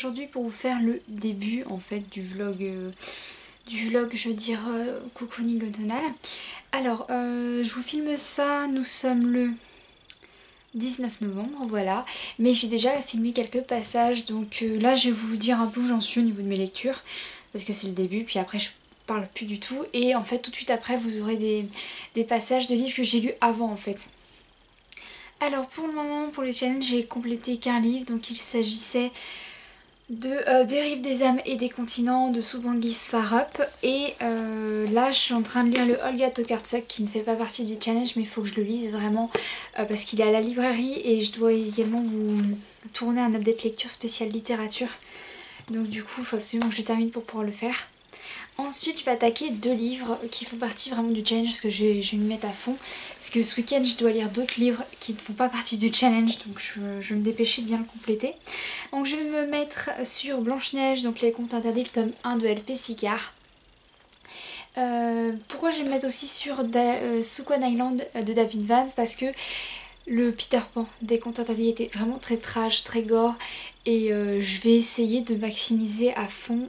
aujourd'hui pour vous faire le début en fait du vlog je veux dire cocooning automnal. Alors je vous filme ça, nous sommes le 19 novembre, voilà, mais j'ai déjà filmé quelques passages, donc là je vais vous dire un peu où j'en suis au niveau de mes lectures, parce que c'est le début, puis après je parle plus du tout, et en fait tout de suite après vous aurez des passages de livres que j'ai lus avant en fait. Alors pour le moment, pour les challenges, j'ai complété qu'un livre, donc il s'agissait de Des rives des âmes et des continents de Subhangis Farup, et là je suis en train de lire le Olga Tokarczuk qui ne fait pas partie du challenge, mais il faut que je le lise vraiment parce qu'il est à la librairie, et je dois également vous tourner un update lecture spécial littérature, donc du coup il faut absolument que je termine pour pouvoir le faire. Ensuite je vais attaquer 2 livres qui font partie vraiment du challenge, parce que je vais me mettre à fond, parce que ce week-end je dois lire d'autres livres qui ne font pas partie du challenge, donc je vais me dépêcher de bien le compléter. Donc je vais me mettre sur Blanche-Neige, donc les contes interdits, le tome 1 de L.P. Sicard. Pourquoi je vais me mettre aussi sur Sukwan Island de David Vance, parce que le Peter Pan des contes interdits était vraiment très trash, très gore, et je vais essayer de maximiser à fond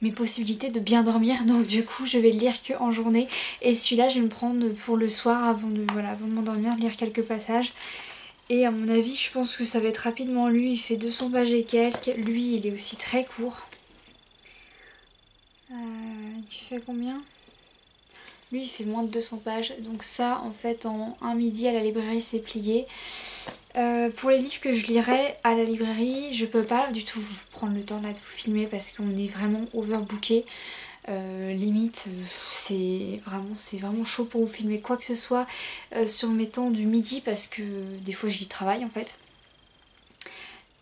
mes possibilités de bien dormir, donc du coup je vais le lire que en journée, et celui-là je vais me prendre pour le soir avant de m'endormir, lire quelques passages, et à mon avis je pense que ça va être rapidement lu. Il fait 200 pages et quelques, lui il est aussi très court. Il fait combien? Lui il fait moins de 200 pages, donc ça en fait en un midi à la librairie c'est plié. Pour les livres que je lirai à la librairie, je peux pas du tout vous prendre le temps là de vous filmer parce qu'on est vraiment overbooké. Limite c'est vraiment chaud pour vous filmer quoi que ce soit sur mes temps du midi, parce que des fois j'y travaille en fait.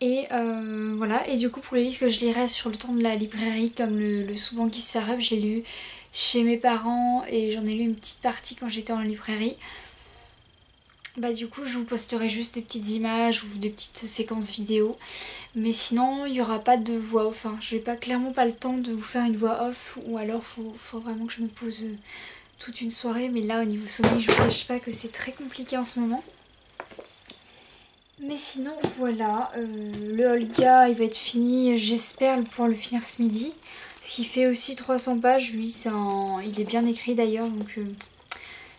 Et voilà, et du coup pour les livres que je lirai sur le temps de la librairie, comme le Subhangis Farup, j'ai lu chez mes parents et j'en ai lu une petite partie quand j'étais en librairie. Bah du coup je vous posterai juste des petites images ou des petites séquences vidéo, mais sinon il n'y aura pas de voix off, hein. J'ai clairement pas le temps de vous faire une voix off, ou alors faut vraiment que je me pose toute une soirée, mais là au niveau sommeil je vous cache pas que c'est très compliqué en ce moment. Mais sinon voilà, le Olga il va être fini, j'espère pouvoir le finir ce midi, ce qui fait aussi 300 pages, lui il est bien écrit d'ailleurs, donc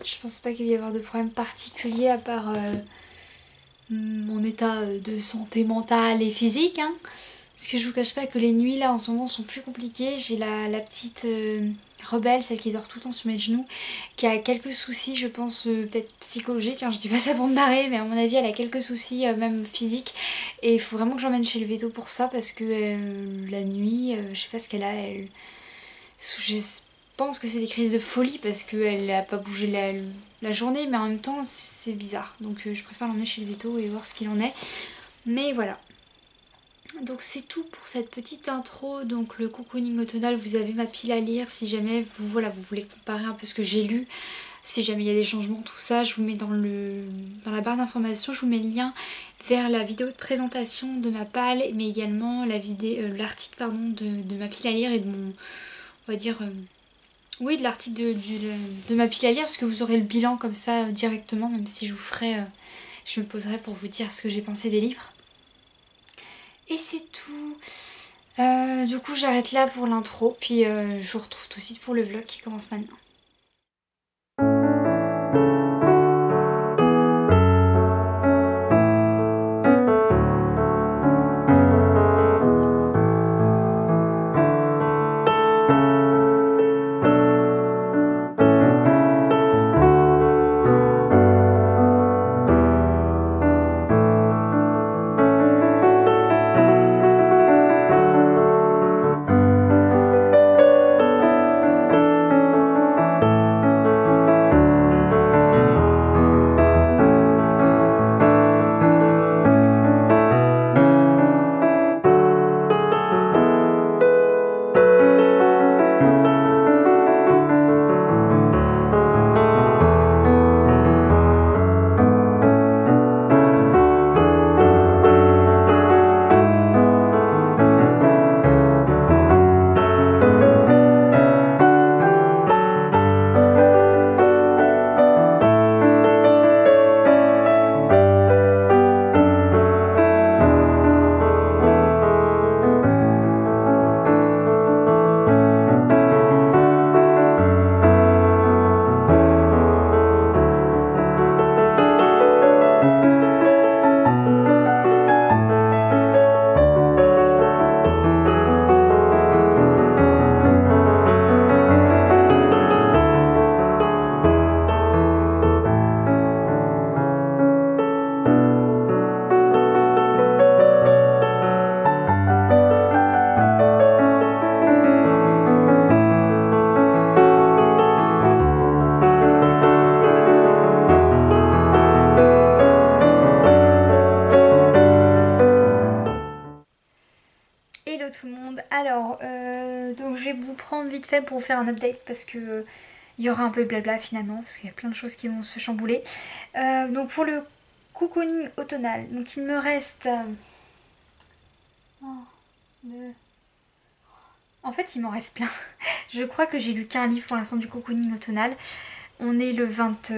je pense pas qu'il va y avoir de problème particulier à part mon état de santé mentale et physique, hein. Parce que je vous cache pas que les nuits là en ce moment sont plus compliquées. J'ai la petite rebelle, celle qui dort tout le temps sur mes genoux, qui a quelques soucis, je pense peut-être psychologiques, hein. Je dis pas ça pour me marrer, mais à mon avis elle a quelques soucis même physiques, et il faut vraiment que j'emmène chez le veto pour ça, parce que la nuit je sais pas ce qu'elle a, je pense que c'est des crises de folie parce qu'elle n'a pas bougé la journée, mais en même temps c'est bizarre, donc je préfère l'emmener chez le veto et voir ce qu'il en est. Mais voilà, donc c'est tout pour cette petite intro. Donc le cocooning automnal, vous avez ma pile à lire si jamais vous voulez comparer un peu ce que j'ai lu, si jamais il y a des changements, tout ça je vous mets dans la barre d'informations, je vous mets le lien vers la vidéo de présentation de ma palle, mais également l'article de ma pile à lire et de mon, on va dire oui, de l'article de ma pile à lire, parce que vous aurez le bilan comme ça directement, même si je vous ferai, je me poserai pour vous dire ce que j'ai pensé des livres. Et c'est tout. Du coup j'arrête là pour l'intro, puis je vous retrouve tout de suite pour le vlog qui commence maintenant. prendre vite fait pour vous faire un update parce que il y aura un peu de blabla finalement parce qu'il y a plein de choses qui vont se chambouler. Donc pour le cocooning automnal, donc il me reste... En fait il m'en reste plein. Je crois que j'ai lu qu'un livre pour l'instant du cocooning automnal. On est le 20...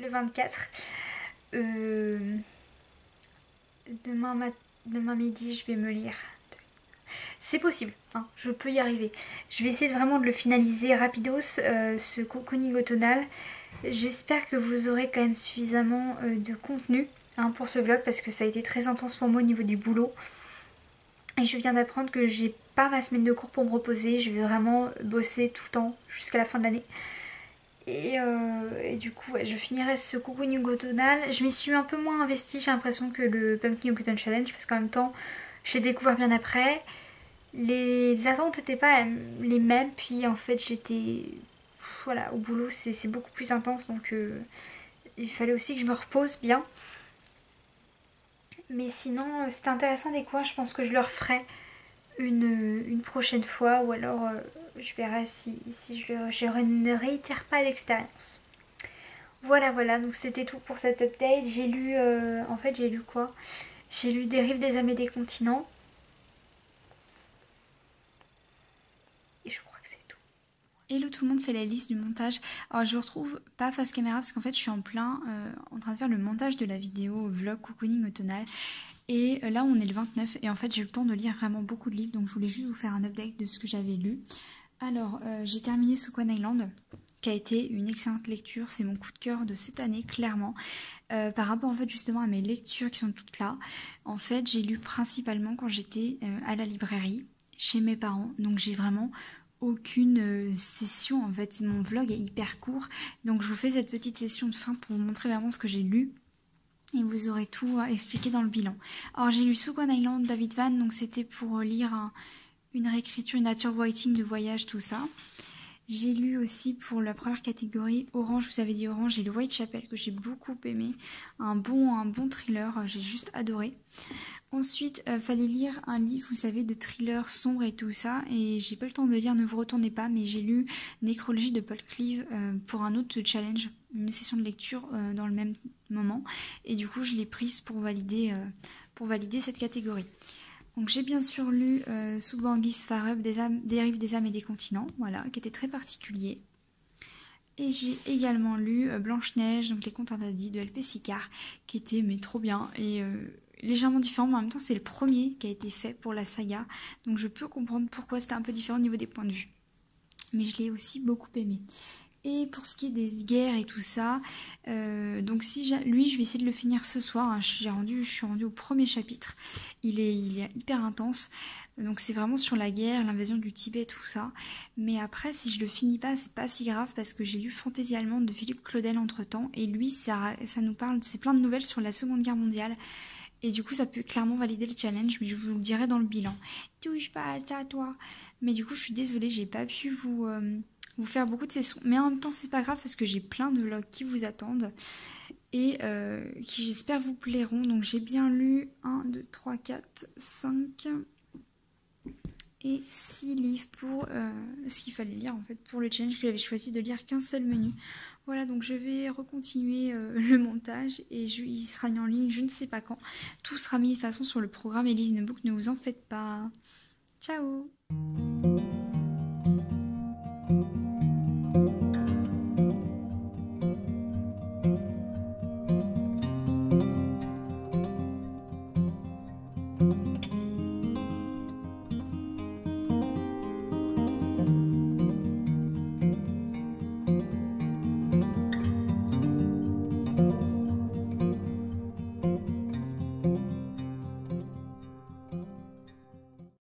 le 24. Demain midi je vais me lire. C'est possible, hein, je peux y arriver. Je vais essayer vraiment de le finaliser rapidos, ce cocooning automnal. J'espère que vous aurez quand même suffisamment de contenu hein, pour ce vlog parce que ça a été très intense pour moi au niveau du boulot. Et je viens d'apprendre que j'ai pas ma semaine de cours pour me reposer. Je vais vraiment bosser tout le temps jusqu'à la fin de l'année. Et du coup, ouais, je finirai ce cocooning automnal. Je m'y suis un peu moins investie, j'ai l'impression, que le Pumpkin Cotton Challenge parce qu'en même temps, je l'ai découvert bien après. Les attentes n'étaient pas les mêmes, puis en fait j'étais... Voilà, au boulot c'est beaucoup plus intense, donc il fallait aussi que je me repose bien. Mais sinon c'était intéressant des coins, je pense que je le referai une prochaine fois, ou alors je verrai si je ne réitère pas l'expérience. Voilà, donc c'était tout pour cette update. J'ai lu, en fait j'ai lu quoi? J'ai lu Des rives des âmes et des continents. Hello tout le monde, c'est la liste du montage. Alors je vous retrouve pas face caméra parce qu'en fait je suis en plein en train de faire le montage de la vidéo vlog cocooning automnal. Et là on est le 29 et en fait j'ai eu le temps de lire vraiment beaucoup de livres, donc je voulais juste vous faire un update de ce que j'avais lu. Alors j'ai terminé Swan Island qui a été une excellente lecture, c'est mon coup de cœur de cette année clairement. Par rapport en fait justement à mes lectures qui sont toutes là, en fait j'ai lu principalement quand j'étais à la librairie chez mes parents, donc j'ai vraiment aucune session en fait, mon vlog est hyper court, donc je vous fais cette petite session de fin pour vous montrer vraiment ce que j'ai lu et vous aurez tout expliqué dans le bilan. Alors j'ai lu Swan Island, David Van, donc c'était pour lire une réécriture, une nature writing de voyage, tout ça. J'ai lu aussi pour la première catégorie Orange, vous avez dit Orange, j'ai lu Whitechapel que j'ai beaucoup aimé, un bon thriller, j'ai juste adoré. Ensuite, fallait lire un livre, vous savez, de thriller sombre et tout ça, et j'ai pas le temps de lire Ne vous retournez pas, mais j'ai lu Nécrologie de Paul Cleave pour un autre challenge, une session de lecture dans le même moment, et du coup je l'ai prise pour valider cette catégorie. Donc j'ai bien sûr lu Sous Bangis Farub, Des rives des âmes et des continents, voilà, qui était très particulier. Et j'ai également lu Blanche-Neige, donc Les Contes interdits de L.P. Sicard, qui était mais trop bien et légèrement différent, mais en même temps c'est le premier qui a été fait pour la saga, donc je peux comprendre pourquoi c'était un peu différent au niveau des points de vue. Mais je l'ai aussi beaucoup aimé. Et pour ce qui est des guerres et tout ça, donc lui je vais essayer de le finir ce soir, hein. Je suis rendue au premier chapitre, il est hyper intense, donc c'est vraiment sur la guerre, l'invasion du Tibet, tout ça. Mais après si je le finis pas, c'est pas si grave parce que j'ai lu Fantaisie allemande de Philippe Claudel entre temps, et lui ça nous parle, c'est plein de nouvelles sur la Seconde Guerre mondiale. Et du coup ça peut clairement valider le challenge, mais je vous le dirai dans le bilan. Touche pas à ça toi. Mais du coup je suis désolée, j'ai pas pu vous faire beaucoup de sessions, mais en même temps c'est pas grave parce que j'ai plein de vlogs qui vous attendent et qui j'espère vous plairont. Donc j'ai bien lu 1, 2, 3, 4, 5 et 6 livres pour ce qu'il fallait lire en fait pour le challenge, que j'avais choisi de lire qu'un seul menu. Voilà, donc je vais recontinuer le montage et il sera mis en ligne je ne sais pas quand. Tout sera mis de toute façon sur le programme Elise Nebook, ne vous en faites pas. Ciao!